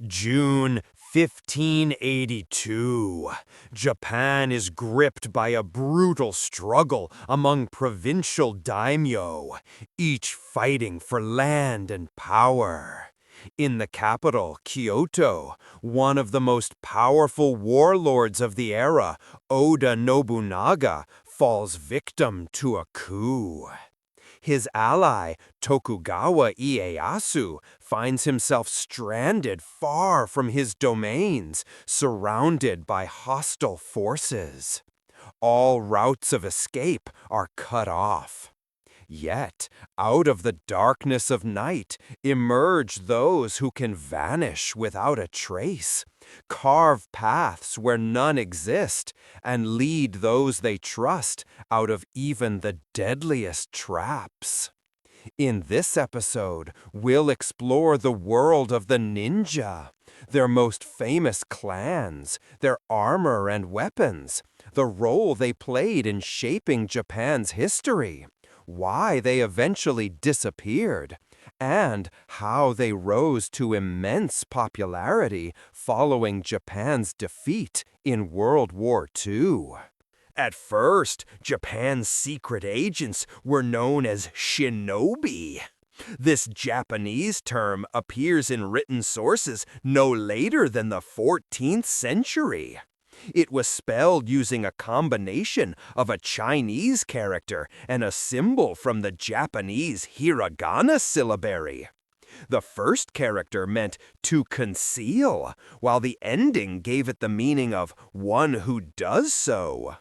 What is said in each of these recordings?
June 1582. Japan is gripped by a brutal struggle among provincial daimyo, each fighting for land and power. In the capital, Kyoto, one of the most powerful warlords of the era, Oda Nobunaga, falls victim to a coup. His ally, Tokugawa Ieyasu, finds himself stranded far from his domains, surrounded by hostile forces. All routes of escape are cut off. Yet, out of the darkness of night emerge those who can vanish without a trace, carve paths where none exist, and lead those they trust out of even the deadliest traps. In this episode, we'll explore the world of the ninja, their most famous clans, their armor and weapons, the role they played in shaping Japan's history, why they eventually disappeared, and how they rose to immense popularity following Japan's defeat in World War II. At first, Japan's secret agents were known as shinobi. This Japanese term appears in written sources no later than the 14th century. It was spelled using a combination of a Chinese character and a symbol from the Japanese hiragana syllabary. The first character meant to conceal, while the ending gave it the meaning of one who does so.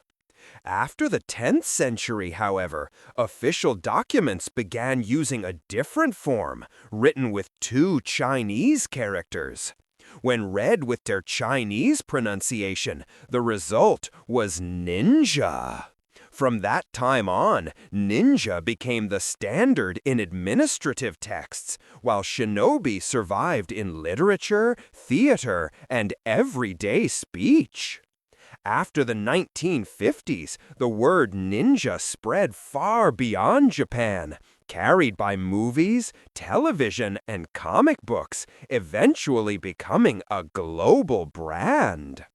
After the 10th century, however, official documents began using a different form, written with two Chinese characters. When read with their Chinese pronunciation, the result was ninja. From that time on, ninja became the standard in administrative texts, while shinobi survived in literature, theater, and everyday speech. After the 1950s, the word ninja spread far beyond Japan, carried by movies, television, and comic books, eventually becoming a global brand.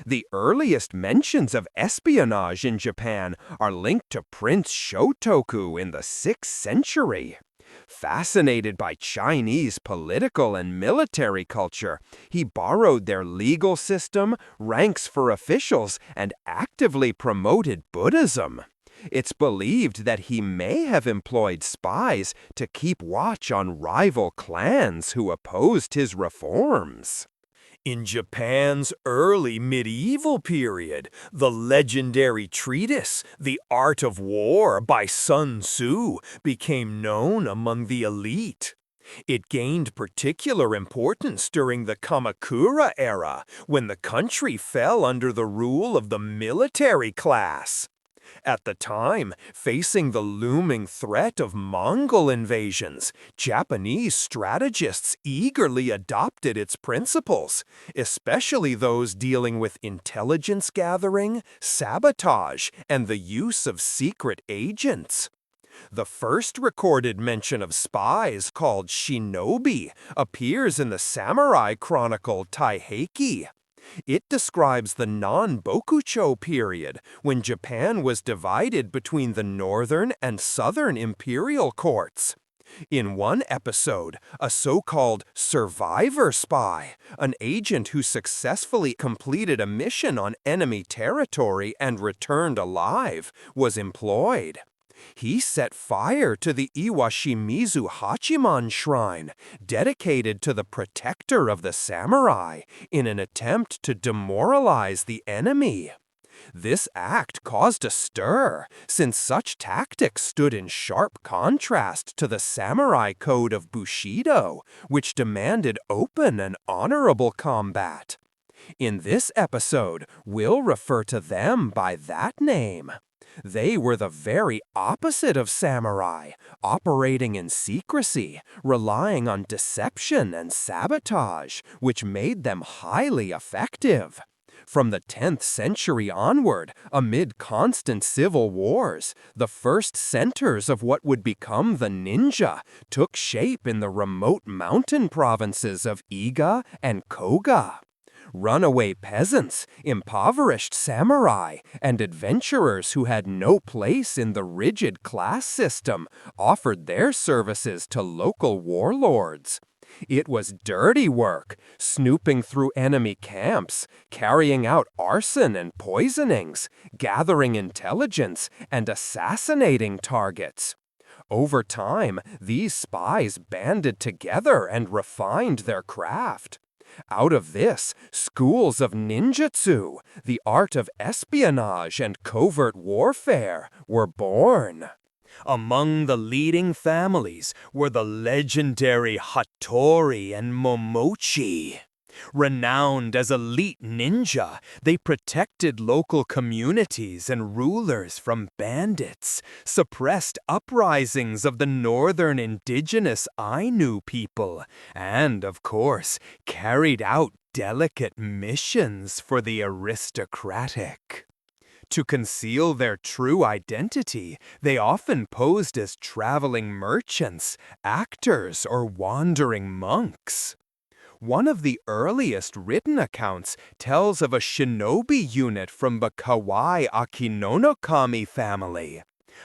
The earliest mentions of espionage in Japan are linked to Prince Shotoku in the 6th century. Fascinated by Chinese political and military culture, he borrowed their legal system, ranks for officials, and actively promoted Buddhism. It's believed that he may have employed spies to keep watch on rival clans who opposed his reforms. In Japan's early medieval period, the legendary treatise, The Art of War by Sun Tzu, became known among the elite. It gained particular importance during the Kamakura era, when the country fell under the rule of the military class. At the time, facing the looming threat of Mongol invasions, Japanese strategists eagerly adopted its principles, especially those dealing with intelligence gathering, sabotage, and the use of secret agents. The first recorded mention of spies, called shinobi, appears in the samurai chronicle Taiheki. It describes the non-bokucho period, when Japan was divided between the northern and southern imperial courts. In one episode, a so-called survivor spy, an agent who successfully completed a mission on enemy territory and returned alive, was employed. He set fire to the Iwashimizu Hachiman shrine, dedicated to the protector of the samurai, in an attempt to demoralize the enemy. This act caused a stir, since such tactics stood in sharp contrast to the samurai code of Bushido, which demanded open and honorable combat. In this episode, we'll refer to them by that name. They were the very opposite of samurai, operating in secrecy, relying on deception and sabotage, which made them highly effective. From the 10th century onward, amid constant civil wars, the first centers of what would become the ninja took shape in the remote mountain provinces of Iga and Koga. Runaway peasants, impoverished samurai, and adventurers who had no place in the rigid class system offered their services to local warlords. It was dirty work, snooping through enemy camps, carrying out arson and poisonings, gathering intelligence, and assassinating targets. Over time, these spies banded together and refined their craft. Out of this, schools of ninjutsu, the art of espionage and covert warfare, were born. Among the leading families were the legendary Hattori and Momochi. Renowned as elite ninja, they protected local communities and rulers from bandits, suppressed uprisings of the northern indigenous Ainu people, and, of course, carried out delicate missions for the aristocratic. To conceal their true identity, they often posed as traveling merchants, actors, or wandering monks. One of the earliest written accounts tells of a shinobi unit from the Kawai Akinonokami family.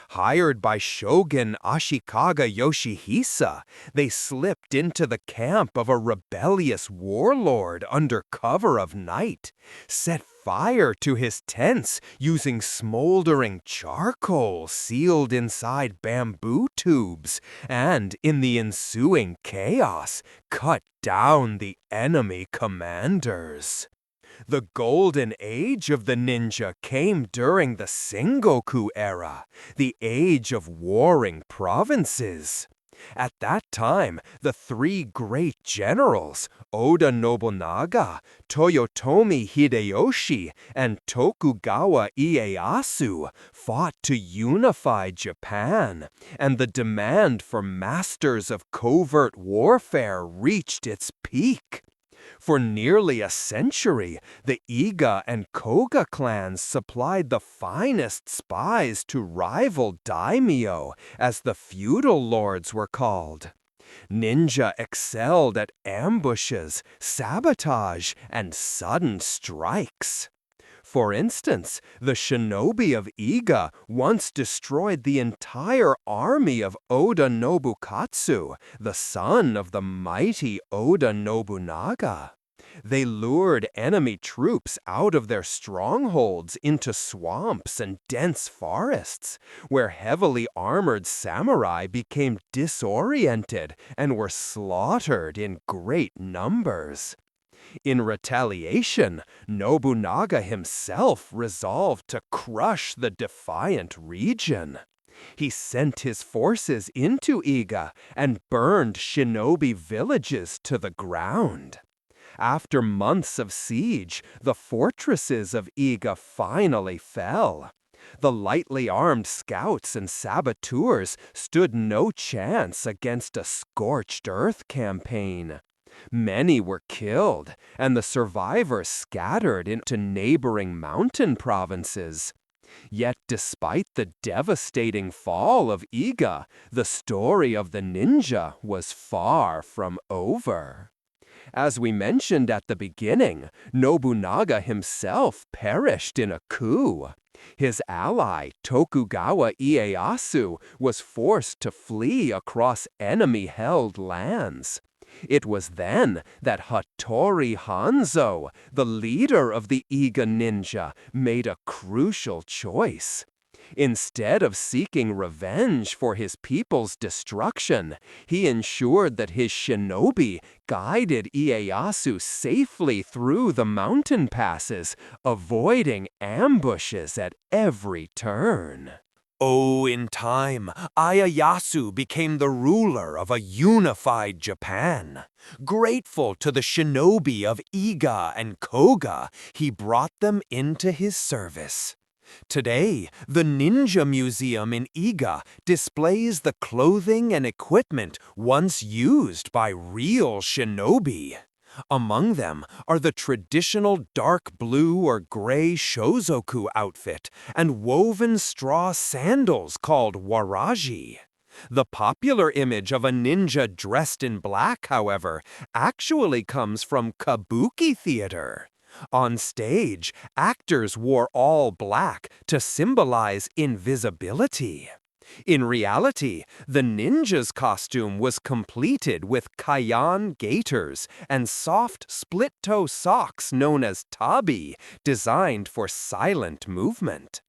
Hired by Shogun Ashikaga Yoshihisa, they slipped into the camp of a rebellious warlord under cover of night, set fire to his tents using smoldering charcoal sealed inside bamboo tubes, and in the ensuing chaos, cut down the enemy commanders. The golden age of the ninja came during the Sengoku era, the age of warring provinces. At that time, the three great generals, Oda Nobunaga, Toyotomi Hideyoshi, and Tokugawa Ieyasu, fought to unify Japan, and the demand for masters of covert warfare reached its peak. For nearly a century, the Iga and Koga clans supplied the finest spies to rival daimyo, as the feudal lords were called. Ninja excelled at ambushes, sabotage, and sudden strikes. For instance, the shinobi of Iga once destroyed the entire army of Oda Nobukatsu, the son of the mighty Oda Nobunaga. They lured enemy troops out of their strongholds into swamps and dense forests, where heavily armored samurai became disoriented and were slaughtered in great numbers. In retaliation, Nobunaga himself resolved to crush the defiant region. He sent his forces into Iga and burned shinobi villages to the ground. After months of siege, the fortresses of Iga finally fell. The lightly armed scouts and saboteurs stood no chance against a scorched earth campaign. Many were killed, and the survivors scattered into neighboring mountain provinces. Yet despite the devastating fall of Iga, the story of the ninja was far from over. As we mentioned at the beginning, Nobunaga himself perished in a coup. His ally, Tokugawa Ieyasu, was forced to flee across enemy-held lands. It was then that Hattori Hanzo, the leader of the Iga ninja, made a crucial choice. Instead of seeking revenge for his people's destruction, he ensured that his shinobi guided Ieyasu safely through the mountain passes, avoiding ambushes at every turn. Oh, in time, Ieyasu became the ruler of a unified Japan. Grateful to the shinobi of Iga and Koga, he brought them into his service. Today, the Ninja Museum in Iga displays the clothing and equipment once used by real shinobi. Among them are the traditional dark blue or gray shozoku outfit and woven straw sandals called waraji. The popular image of a ninja dressed in black, however, actually comes from kabuki theater. On stage, actors wore all black to symbolize invisibility. In reality, the ninja's costume was completed with Kayan gaiters and soft split-toe socks known as tabi, designed for silent movement.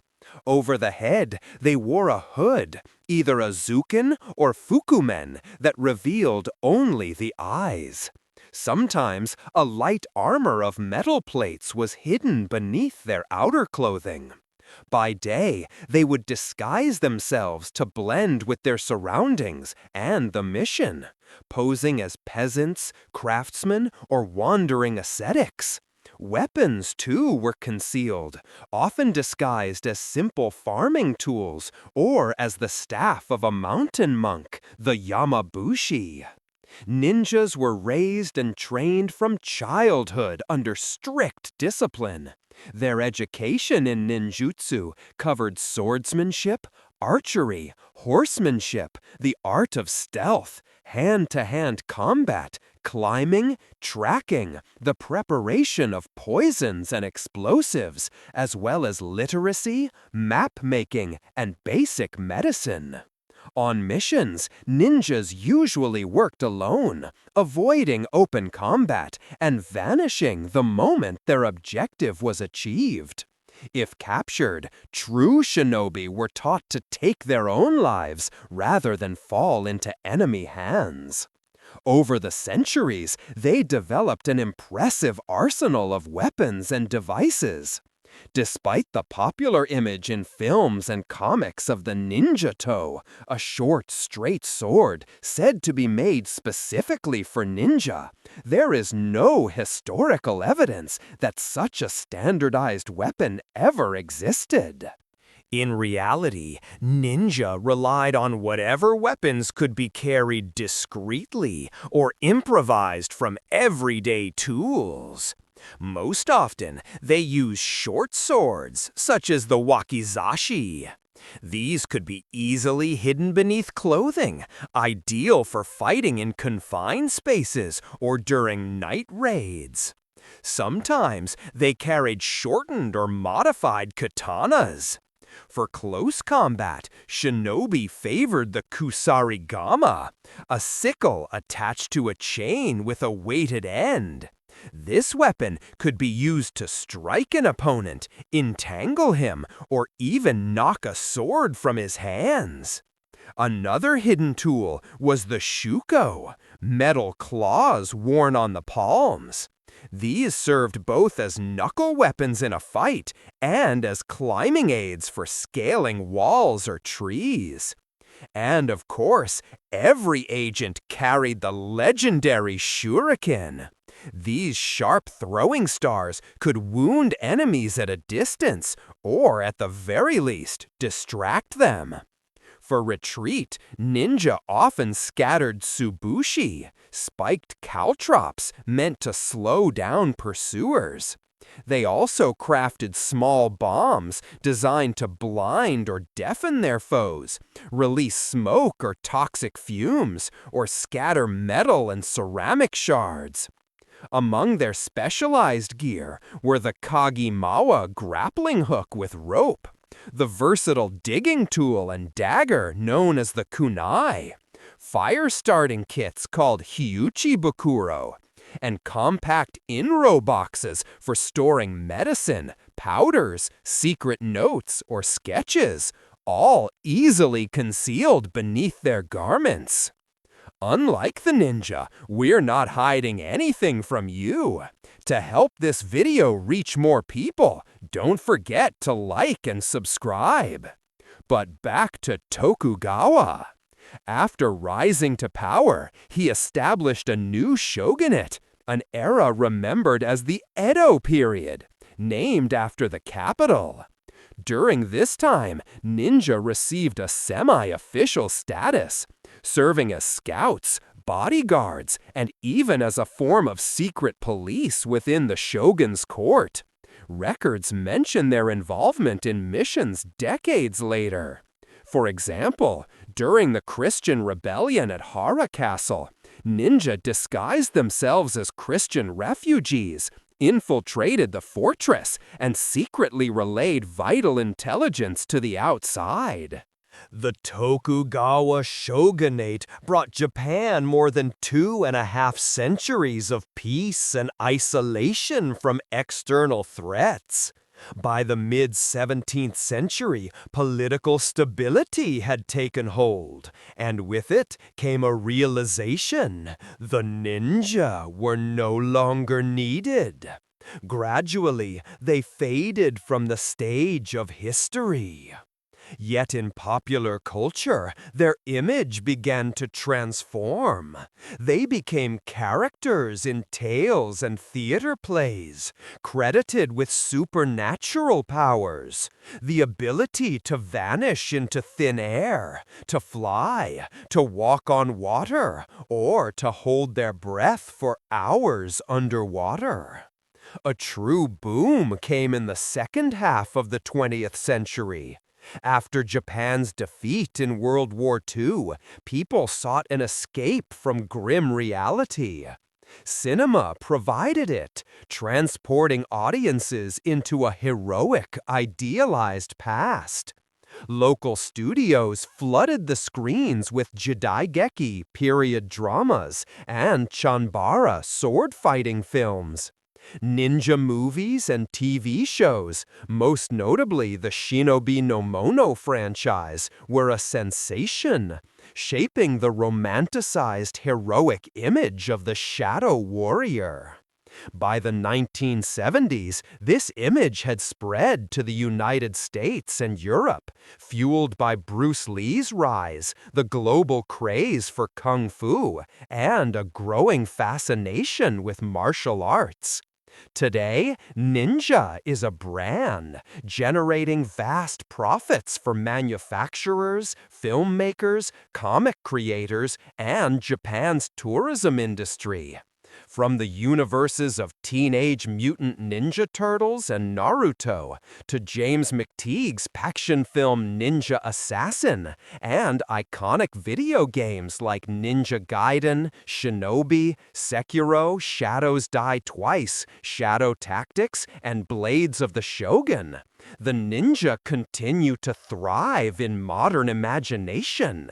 Over the head, they wore a hood, either a zuken or fukumen, that revealed only the eyes. Sometimes, a light armor of metal plates was hidden beneath their outer clothing. By day, they would disguise themselves to blend with their surroundings and the mission, posing as peasants, craftsmen, or wandering ascetics. Weapons, too, were concealed, often disguised as simple farming tools or as the staff of a mountain monk, the Yamabushi. Ninjas were raised and trained from childhood under strict discipline. Their education in ninjutsu covered swordsmanship, archery, horsemanship, the art of stealth, hand-to-hand combat, climbing, tracking, the preparation of poisons and explosives, as well as literacy, map-making, and basic medicine. On missions, ninjas usually worked alone, avoiding open combat and vanishing the moment their objective was achieved. If captured, true shinobi were taught to take their own lives rather than fall into enemy hands. Over the centuries, they developed an impressive arsenal of weapons and devices. Despite the popular image in films and comics of the ninja toe, a short, straight sword said to be made specifically for ninja, there is no historical evidence that such a standardized weapon ever existed. In reality, ninja relied on whatever weapons could be carried discreetly or improvised from everyday tools. Most often, they use short swords, such as the wakizashi. These could be easily hidden beneath clothing, ideal for fighting in confined spaces or during night raids. Sometimes they carried shortened or modified katanas. For close combat, shinobi favored the kusarigama, a sickle attached to a chain with a weighted end. This weapon could be used to strike an opponent, entangle him, or even knock a sword from his hands. Another hidden tool was the shuko, metal claws worn on the palms. These served both as knuckle weapons in a fight and as climbing aids for scaling walls or trees. And of course, every agent carried the legendary shuriken. These sharp throwing stars could wound enemies at a distance, or at the very least, distract them. For retreat, ninja often scattered tsubushi, spiked caltrops meant to slow down pursuers. They also crafted small bombs designed to blind or deafen their foes, release smoke or toxic fumes, or scatter metal and ceramic shards. Among their specialized gear were the kagimawa grappling hook with rope, the versatile digging tool and dagger known as the kunai, fire-starting kits called hyuchi-bukuro, and compact inro boxes for storing medicine, powders, secret notes, or sketches, all easily concealed beneath their garments. Unlike the ninja, we're not hiding anything from you. To help this video reach more people, don't forget to like and subscribe. But back to Tokugawa. After rising to power, he established a new shogunate, an era remembered as the Edo period, named after the capital. During this time, ninja received a semi-official status, serving as scouts, bodyguards, and even as a form of secret police within the shogun's court. Records mention their involvement in missions decades later. For example, during the Christian rebellion at Hara Castle, ninja disguised themselves as Christian refugees, infiltrated the fortress, and secretly relayed vital intelligence to the outside. The Tokugawa shogunate brought Japan more than 2.5 centuries of peace and isolation from external threats. By the mid-17th century, political stability had taken hold, and with it came a realization: the ninja were no longer needed. Gradually, they faded from the stage of history. Yet in popular culture, their image began to transform. They became characters in tales and theater plays, credited with supernatural powers, the ability to vanish into thin air, to fly, to walk on water, or to hold their breath for hours underwater. A true boom came in the second half of the 20th century. After Japan's defeat in World War II, people sought an escape from grim reality. Cinema provided it, transporting audiences into a heroic, idealized past. Local studios flooded the screens with jidaigeki period dramas and chanbara sword-fighting films. Ninja movies and TV shows, most notably the Shinobi no Mono franchise, were a sensation, shaping the romanticized heroic image of the shadow warrior. By the 1970s, this image had spread to the United States and Europe, fueled by Bruce Lee's rise, the global craze for kung fu, and a growing fascination with martial arts. Today, ninja is a brand, generating vast profits for manufacturers, filmmakers, comic creators, and Japan's tourism industry. From the universes of Teenage Mutant Ninja Turtles and Naruto, to James McTeague's action film Ninja Assassin, and iconic video games like Ninja Gaiden, Shinobi, Sekiro, Shadows Die Twice, Shadow Tactics, and Blades of the Shogun, the ninja continue to thrive in modern imagination.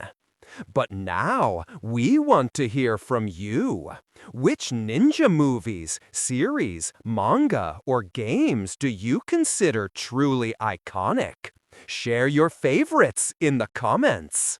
But now, we want to hear from you. Which ninja movies, series, manga, or games do you consider truly iconic? Share your favorites in the comments.